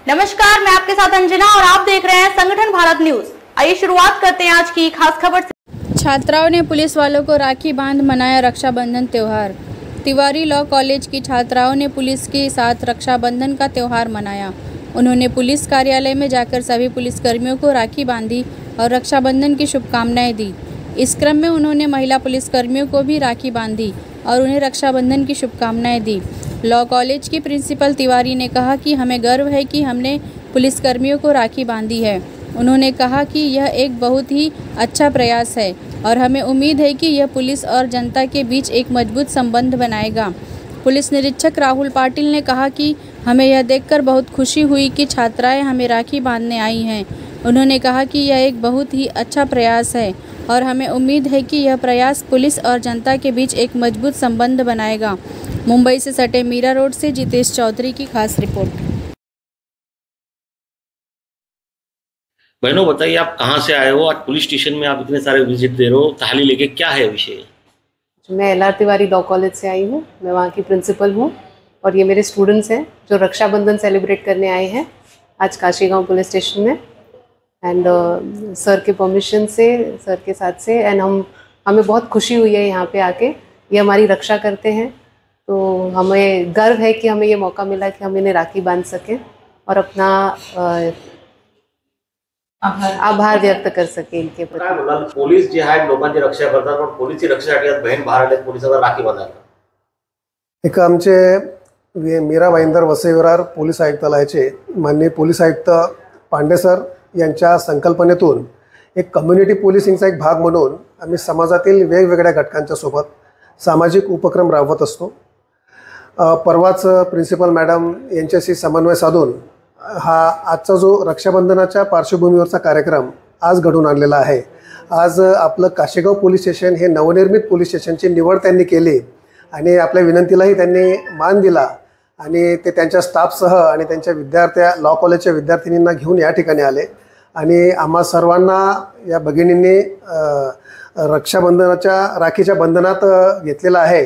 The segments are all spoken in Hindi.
नमस्कार, मैं आपके साथ अंजना और आप देख रहे हैं संगठन भारत न्यूज। आइए शुरुआत करते हैं आज की खास खबर से। छात्राओं ने पुलिस वालों को राखी बांध मनाया रक्षाबंधन त्योहार। तिवारी लॉ कॉलेज की छात्राओं ने पुलिस के साथ रक्षाबंधन का त्योहार मनाया। उन्होंने पुलिस कार्यालय में जाकर सभी पुलिसकर्मियों को राखी बांधी और रक्षाबंधन की शुभकामनाएं दी। इस क्रम में उन्होंने महिला पुलिसकर्मियों को भी राखी बांधी और उन्हें रक्षाबंधन की शुभकामनाएं दी। लॉ कॉलेज की प्रिंसिपल तिवारी ने कहा कि हमें गर्व है कि हमने पुलिसकर्मियों को राखी बांधी है। उन्होंने कहा कि यह एक बहुत ही अच्छा प्रयास है और हमें उम्मीद है कि यह पुलिस और जनता के बीच एक मजबूत संबंध बनाएगा। पुलिस निरीक्षक राहुल पाटिल ने कहा कि हमें यह देखकर बहुत खुशी हुई कि छात्राएं हमें राखी बांधने आई हैं। उन्होंने कहा कि यह एक बहुत ही अच्छा प्रयास है और हमें उम्मीद है कि यह प्रयास पुलिस और जनता के बीच एक मजबूत संबंध बनाएगा। मुंबई से सटे मीरा रोड से जितेश चौधरी की खास रिपोर्ट। बहनों बताइए, आप कहाँ से आए हो? आज पुलिस स्टेशन में आप इतने सारे विजिट दे रहे हो, थाली लेके, क्या है विषय? मैं LR तिवारी लॉ कॉलेज से आई हूँ। मैं वहाँ की प्रिंसिपल हूँ और ये मेरे स्टूडेंट्स हैं जो रक्षाबंधन सेलिब्रेट करने आए हैं आज काशीगांव पुलिस स्टेशन में। एंड सर के परमिशन से, सर के साथ से, एंड हमें बहुत खुशी हुई है यहाँ पे आके। ये हमारी रक्षा करते हैं तो हमें गर्व है कि हमें ये मौका मिला कि हम इन्हें राखी बांध सकें और अपना आभार व्यक्त कर सके इनके प्रति। पोलीस जे आहेत लोकांची रक्षा करतात, पण पोलीसची रक्षेसाठी आज बहीण बाहेर आले पोलिसांना राखी बांधायला। एक आमचे मीरा भाईंदर वसई विरार पोलीस आयुक्तालयाचे माननीय पोलीस आयुक्त पांडे सर यांच्या संकल्पनेतून एक कम्युनिटी पोलिसिंगचा एक भाग म्हणून आम्ही समाजातील वेगवेगळ्या घटकांच्या सोबत सामाजिक उपक्रम राबवत असतो। परवाच प्रिन्सिपल मॅडम यांच्याशी समन्वय साधून हा आजचा जो रक्षाबंधनाच्या पार्श्वभूमीवरचा कार्यक्रम आज घडून आणलेला आहे। आज आपलं काशीगाव पोलीस स्टेशन हे नवनिर्मित पोलीस स्टेशनची निवड त्यांनी केली आणि आपल्या विनंतीलाही त्यांनी मान दिला आणि ते त्यांच्या स्टाफसह आणि त्यांच्या विद्यार्थ्या लॉ कॉलेजच्या विद्यार्थिनींना घेऊन या ठिकाणी आले आणि आम्हा सर्वांना या भगिनींनी रक्षाबंधनाच्या राखीच्या बंधनात घेतलेला आहे।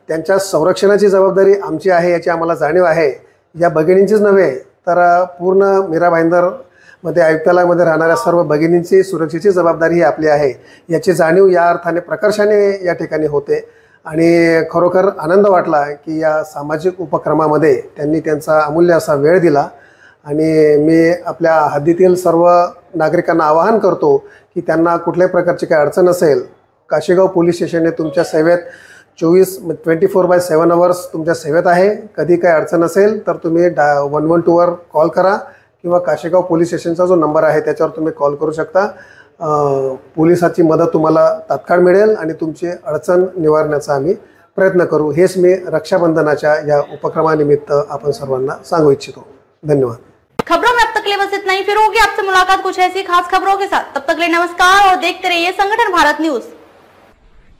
त्यांच्या संरक्षणाची जबाबदारी आमची आहे याची आम्हाला जाणीव आहे। या भगिनींचीच नव्हे तर पूर्ण मीरा भाईंदरमध्ये आयुक्तालयामध्ये राहणाऱ्या सर्व भगिनींची सुरक्षेची जबाबदारी ही आपली आहे याची जाणीव या अर्थाने प्रकर्षाने या ठिकाणी होते आणि खरोखर आनंद वाटला की या सामाजिक उपक्रमामध्ये त्यांनी त्यांचा अमूल्य असा वेळ दिला। आणि मी आपल्या हद्दीतील सर्व नागरिकांना आवाहन करतो की त्यांना कुठल्याही प्रकारची काही अडचण असेल, काशीगाव पोलीस स्टेशन हे तुमच्या सेवेत 24/7 आवर्स तुमच्या सेवेत आहे। कधी काही अडचण असेल तर तुम्ही 112 वर कॉल करा किंवा काशीगाव पोलीस स्टेशनचा जो नंबर आहे त्याच्यावर तुम्ही कॉल करू शकता। पोलिसाची मदत तुम्हाला तात्काळ मिळेल आणि तुमची अडचण निवारण्याचा आम्ही प्रयत्न करू। हेच मी रक्षाबंधनाच्या या उपक्रमानिमित्त आपण सर्वांना सांगू इच्छितो। धन्यवाद। खबरों में अब तक ले बस इतना ही। फिर होगी आपसे मुलाकात कुछ ऐसी खास खबरों के साथ। तब तक ले नमस्कार और देखते रहिए संगठन भारत न्यूज।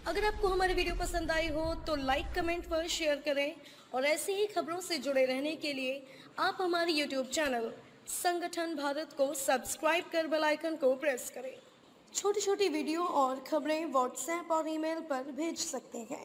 अगर आपको हमारी वीडियो पसंद आई हो तो लाइक, कमेंट पर शेयर करें और ऐसी ही खबरों से जुड़े रहने के लिए आप हमारे YouTube चैनल संगठन भारत को सब्सक्राइब कर बेल आइकन को प्रेस करें। छोटी छोटी वीडियो और खबरें व्हाट्सएप और ईमेल पर भेज सकते हैं।